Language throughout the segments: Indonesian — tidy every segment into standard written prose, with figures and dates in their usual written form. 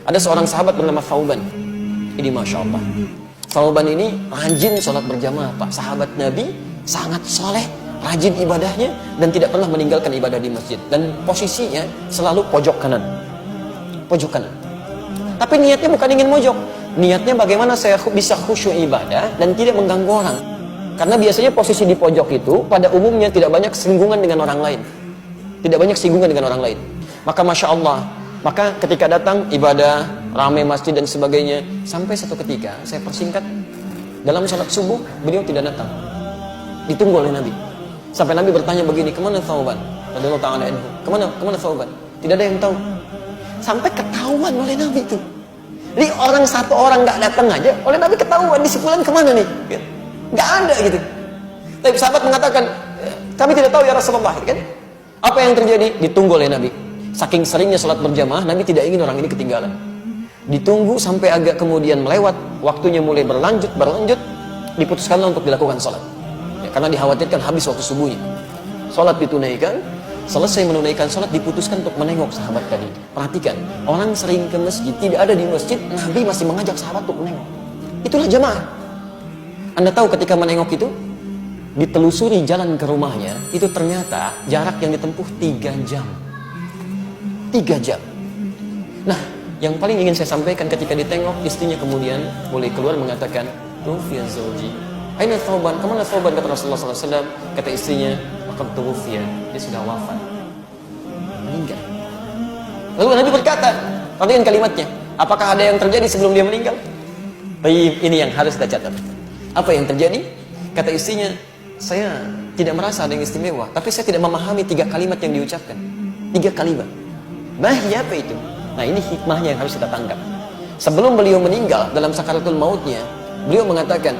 Ada seorang sahabat bernama Thauban. Ini Masya Allah, Thauban ini rajin sholat berjamaah Pak. Sahabat Nabi, sangat soleh, rajin ibadahnya, dan tidak pernah meninggalkan ibadah di masjid. Dan posisinya selalu pojok kanan. Pojok kanan. Tapi niatnya bukan ingin mojok. Niatnya bagaimana saya bisa khusyuk ibadah dan tidak mengganggu orang. Karena biasanya posisi di pojok itu pada umumnya tidak banyak singgungan dengan orang lain. Tidak banyak singgungan dengan orang lain. Maka Masya Allah, maka ketika datang ibadah, ramai masjid dan sebagainya, sampai satu ketika, saya persingkat, dalam sholat subuh, beliau tidak datang. Ditunggu oleh Nabi. Sampai Nabi bertanya begini, kemana Thauban? Radhiyallahu ta'ala anhu. Kemana Thauban? Tidak ada yang tahu. Sampai ketahuan oleh Nabi itu. Jadi orang satu orang nggak datang aja, oleh Nabi ketahuan, di sebulan kemana nih? Nggak ada gitu. Tapi sahabat mengatakan, kami tidak tahu ya Rasulullah, kan? Apa yang terjadi? Ditunggu oleh Nabi. Saking seringnya sholat berjamaah, Nabi tidak ingin orang ini ketinggalan. Ditunggu sampai agak kemudian melewat, waktunya mulai berlanjut, diputuskanlah untuk dilakukan sholat. Ya, karena dikhawatirkan habis waktu subuhnya. Sholat ditunaikan, selesai menunaikan sholat, diputuskan untuk menengok sahabat tadi. Perhatikan, orang sering ke masjid, tidak ada di masjid, Nabi masih mengajak sahabat untuk menengok. Itulah jamaah. Anda tahu ketika menengok itu, ditelusuri jalan ke rumahnya, itu ternyata jarak yang ditempuh 3 jam. 3 jam. Nah, yang paling ingin saya sampaikan ketika ditengok, istrinya kemudian mulai keluar mengatakan, Tufiya zawji. Aina Thauban? Kemana Thauban? Kata Rasulullah SAW. Kata istrinya, Waqad tuwfiya. Dia sudah wafat. Meninggal. Lalu Nabi berkata, perhatikan kalimatnya, apakah ada yang terjadi sebelum dia meninggal? Ini yang harus kita catat. Apa yang terjadi? Kata istrinya, saya tidak merasa ada yang istimewa, tapi saya tidak memahami 3 kalimat yang diucapkan. 3 kalimat. Mahya apa itu? Nah, ini hikmahnya yang harus kita tangkap. Sebelum beliau meninggal dalam sakaratul mautnya, beliau mengatakan,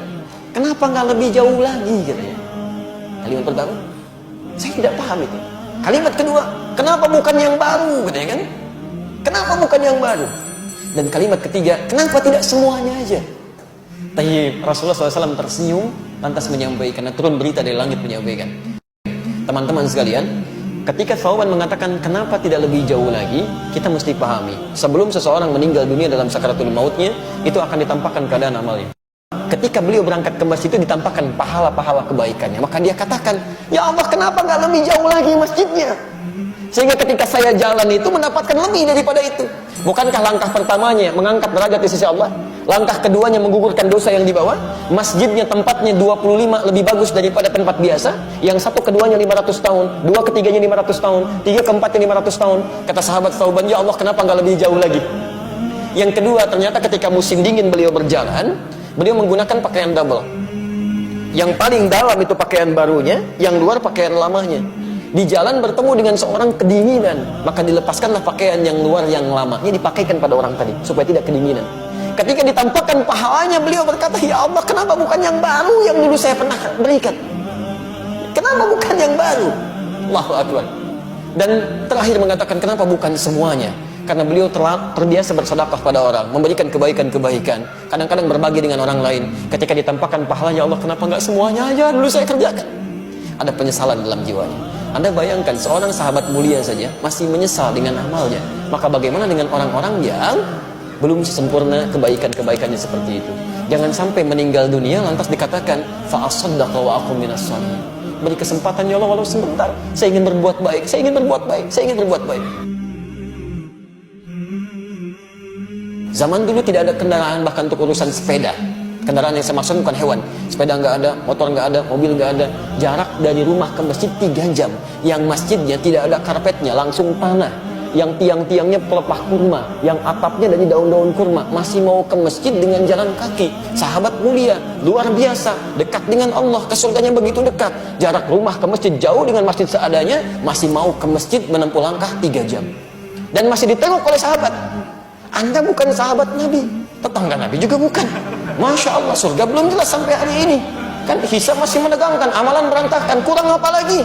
kenapa nggak lebih jauh lagi, katanya. Kalimat pertama, saya tidak paham itu. Kalimat kedua, kenapa bukan yang baru, katanya kan? Kenapa bukan yang baru? Dan kalimat ketiga, kenapa tidak semuanya aja? Tapi Rasulullah SAW tersenyum, lantas menyampaikan, turun berita dari langit menyampaikan. Teman-teman sekalian, ketika Thauban mengatakan kenapa tidak lebih jauh lagi, kita mesti pahami, sebelum seseorang meninggal dunia dalam sakaratul mautnya, itu akan ditampakkan keadaan amalnya. Ketika beliau berangkat ke masjid itu ditampakkan pahala-pahala kebaikannya, maka dia katakan, ya Allah, kenapa nggak lebih jauh lagi masjidnya? Sehingga ketika saya jalan itu mendapatkan lebih daripada itu. Bukankah langkah pertamanya mengangkat derajat di sisi Allah? Langkah keduanya menggugurkan dosa yang dibawa? Masjidnya tempatnya 25 lebih bagus daripada tempat biasa. Yang satu keduanya 500 tahun, dua ketiganya 500 tahun, tiga keempatnya 500 tahun. Kata sahabat Thauban, ya Allah, kenapa nggak lebih jauh lagi? Yang kedua, ternyata ketika musim dingin beliau berjalan, beliau menggunakan pakaian double. Yang paling dalam itu pakaian barunya, yang luar pakaian lamanya. Di jalan bertemu dengan seorang kedinginan, maka dilepaskanlah pakaian yang luar yang lamanya, dipakaikan pada orang tadi supaya tidak kedinginan. Ketika ditampakkan pahalanya, beliau berkata, ya Allah, kenapa bukan yang baru yang dulu saya pernah berikan? Kenapa bukan yang baru? Allahu Akbar. Dan terakhir mengatakan, kenapa bukan semuanya? Karena beliau terbiasa bersedekah pada orang, memberikan kebaikan-kebaikan, kadang-kadang berbagi dengan orang lain. Ketika ditampakkan pahalanya, ya Allah, kenapa nggak semuanya aja dulu saya kerjakan? Ada penyesalan dalam jiwanya. Anda bayangkan seorang sahabat mulia saja masih menyesal dengan amalnya, maka bagaimana dengan orang-orang yang belum sempurna kebaikan-kebaikannya seperti itu? Jangan sampai meninggal dunia lantas dikatakan fa asaddaqa wa aqum minas shalihin. Beri kesempatan, ya Allah, walau sebentar, saya ingin berbuat baik, saya ingin berbuat baik, saya ingin berbuat baik. Zaman dulu tidak ada kendaraan bahkan untuk urusan sepeda. Kendaraan yang saya maksud bukan hewan. Sepeda nggak ada, motor nggak ada, mobil nggak ada. Jarak dari rumah ke masjid 3 jam. Yang masjidnya tidak ada karpetnya, langsung tanah. Yang tiang-tiangnya pelepah kurma, yang atapnya dari daun-daun kurma. Masih mau ke masjid dengan jalan kaki. Sahabat mulia, luar biasa, dekat dengan Allah, ke surganya begitu dekat. Jarak rumah ke masjid jauh dengan masjid seadanya, masih mau ke masjid menempuh langkah 3 jam. Dan masih ditengok oleh sahabat. Anda bukan sahabat Nabi, tetangga Nabi juga bukan. Masya Allah, surga belum jelas sampai hari ini. Kan hisab masih menegangkan, amalan berantakan, kurang apa lagi?